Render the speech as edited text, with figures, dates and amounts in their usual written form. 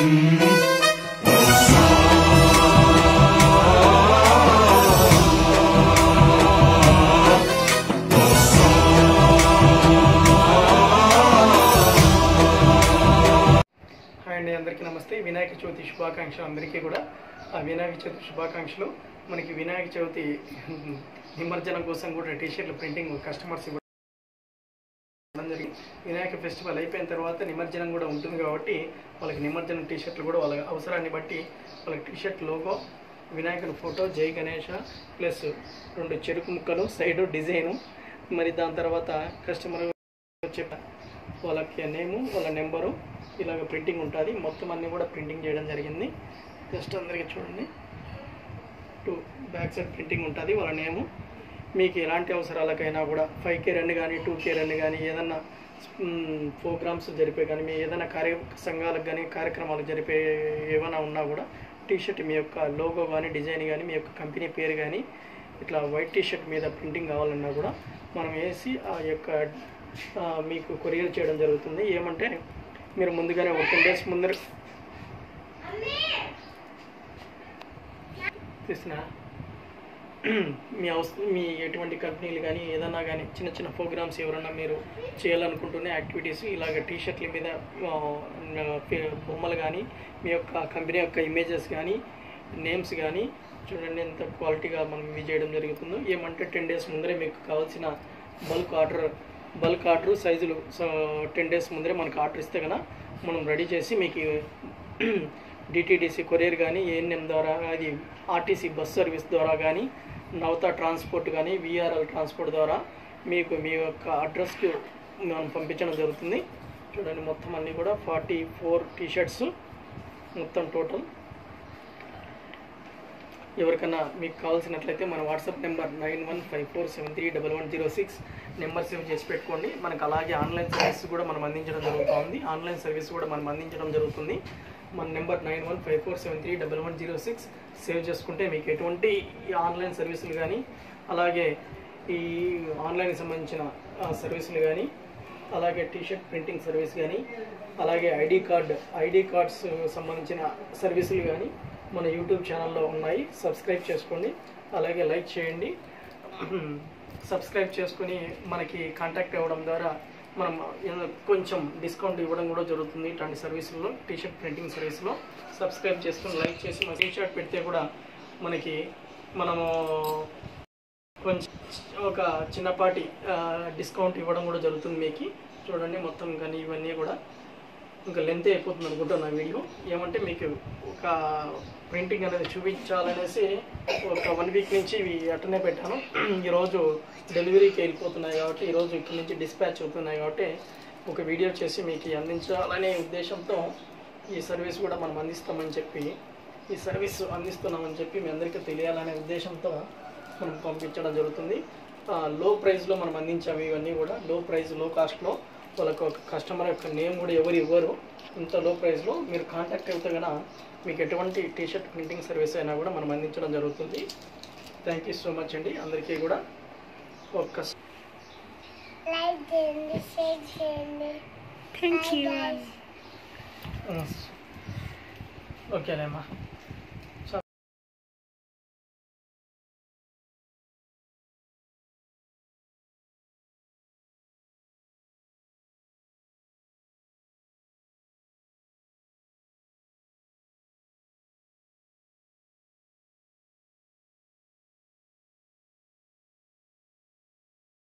అందరికీ నమస్తే. వినాయక చవితి శుభాకాంక్షలు అందరికీ కూడా. ఆ వినాయక చవితి శుభాకాంక్షలు. మనకి వినాయక చవితి నిమజ్జనం కోసం కూడా టీషర్ట్ల ప్రింటింగ్ కస్టమర్స్ ఇవ్వడం జరిగింది. వినాయక ఫెస్టివల్ అయిపోయిన తర్వాత నిమజ్జనం కూడా ఉంటుంది కాబట్టి వాళ్ళకి నిమజ్జనం టీషర్ట్లు కూడా వాళ్ళ అవసరాన్ని బట్టి వాళ్ళకి టీషర్ట్ లోగో, వినాయకుని ఫోటో, జై గణేష ప్లస్ 2 చెరుకు ముక్కలు, సైడ్ డిజైను, మరి దాని తర్వాత కస్టమర్ చెప్ప వాళ్ళకి నేము, వాళ్ళ నెంబరు ఇలాగ ప్రింటింగ్ ఉంటుంది. మొత్తం అన్నీ కూడా ప్రింటింగ్ చేయడం జరిగింది. జస్ట్ అందరికీ చూడండి, 2 బ్యాక్ సైడ్ ప్రింటింగ్ ఉంటుంది. వాళ్ళ నేము. మీకు ఎలాంటి అవసరాలకైనా కూడా 5K రన్ కానీ 2K రన్ కానీ ఏదన్నా ప్రోగ్రామ్స్ జరిపే కానీ మీ ఏదైనా సంఘాలకు కానీ కార్యక్రమాలు జరిపే ఏమైనా ఉన్నా కూడా టీషర్ట్ మీ యొక్క లోగో కానీ డిజైన్ కానీ మీ యొక్క కంపెనీ పేరు కానీ ఇట్లా వైట్ టీషర్ట్ మీద ప్రింటింగ్ కావాలన్నా కూడా మనం వేసి ఆ యొక్క మీకు కొరియర్ చేయడం జరుగుతుంది. ఏమంటే మీరు ముందుగానే 10 days ముందర తీసిన మీ ఎటువంటి కంపెనీలు కానీ ఏదన్నా కానీ చిన్న చిన్న ప్రోగ్రామ్స్ ఎవరన్నా మీరు చేయాలనుకుంటున్న యాక్టివిటీస్ ఇలాగ టీషర్ట్ల మీద బొమ్మలు కానీ మీ యొక్క కంపెనీ యొక్క ఇమేజెస్ కానీ నేమ్స్ కానీ చూడండి ఎంత క్వాలిటీగా మనం ఇవి చేయడం జరుగుతుందో. ఏమంటే 10 days ముందరే మీకు కావాల్సిన బల్క్ ఆర్డర్ సైజులు 10 days ముందరే మనకు ఆర్డర్ ఇస్తే కనుక మనం రెడీ చేసి మీకు డిటీడీసీ కొరియర్ కానీ ఏఎన్ఎం ద్వారా, అది ఆర్టీసీ బస్ సర్వీస్ ద్వారా కానీ, నవత ట్రాన్స్పోర్ట్ కానీ, విఆర్ఎల్ ట్రాన్స్పోర్ట్ ద్వారా మీకు మీ యొక్క అడ్రస్కి మనం పంపించడం జరుగుతుంది. చూడండి మొత్తం అన్నీ కూడా 44 టీషర్ట్స్ మొత్తం టోటల్. ఎవరికైనా మీకు కావాల్సినట్లయితే మన వాట్సాప్ నెంబర్ 9154731106 నెంబర్ సేవ్ చేసి పెట్టుకోండి. మనకు అలాగే ఆన్లైన్ సర్వీస్ కూడా మనం అందించడం జరుగుతుంది. మన నెంబర్ 9154731106 సేవ్ చేసుకుంటే మీకు ఎటువంటి ఆన్లైన్ సర్వీసులు కానీ అలాగే ఈ ఆన్లైన్కి సంబంధించిన సర్వీసులు కానీ అలాగే టీషర్ట్ ప్రింటింగ్ సర్వీస్ కానీ అలాగే ఐడి కార్డ్స్ సంబంధించిన సర్వీసులు కానీ మన యూట్యూబ్ ఛానల్లో ఉన్నాయి. సబ్స్క్రైబ్ చేసుకోండి, అలాగే లైక్ చేయండి. సబ్స్క్రైబ్ చేసుకుని మనకి కాంటాక్ట్ అవ్వడం ద్వారా మనం కొంచెం డిస్కౌంట్ ఇవ్వడం కూడా జరుగుతుంది. ఇట్లాంటి సర్వీసుల్లో టీషర్ట్ ప్రింటింగ్ సర్వీస్లో సబ్స్క్రైబ్ చేసుకుని లైక్ చేసి మన టీషర్ట్ పెడితే కూడా మనము కొంచెం ఒక చిన్నపాటి డిస్కౌంట్ ఇవ్వడం కూడా జరుగుతుంది మీకు. చూడండి మొత్తం కానీ ఇవన్నీ కూడా ఇంకా లెంత్ అయిపోతుంది అనుకుంటున్నా వీడియో. ఏమంటే మీకు ఒక ప్రింటింగ్ అనేది చూపించాలనేసి ఒక 1 week నుంచి ఇవి అట్టనే పెట్టాను. ఈరోజు డెలివరీకి వెళ్ళిపోతున్నాయి కాబట్టి ఈరోజు ఇక్కడి నుంచి డిస్పాచ్ అవుతున్నాయి కాబట్టి ఒక వీడియో చేసి మీకు అందించాలనే ఉద్దేశంతో ఈ సర్వీస్ కూడా మనం అందిస్తున్నామని చెప్పి మీ అందరికీ తెలియాలనే ఉద్దేశంతో మనం పంపించడం జరుగుతుంది. లో ప్రైస్లో మనం అందించాము. ఇవన్నీ కూడా లో ప్రైస్, లో కాస్ట్లో వాళ్ళకు ఒక కస్టమర్ యొక్క నేమ్ కూడా ఎవరు ఇవ్వరు. ఇంత లో ప్రైస్లో మీరు కాంటాక్ట్ అయితే కనుక మీకు ఎటువంటి టీషర్ట్ ప్రింటింగ్ సర్వీస్ అయినా కూడా మనం అందించడం జరుగుతుంది. థ్యాంక్ యూ సో మచ్ అండి. అందరికీ కూడా ఒక్క ఓకేలేమ్మా.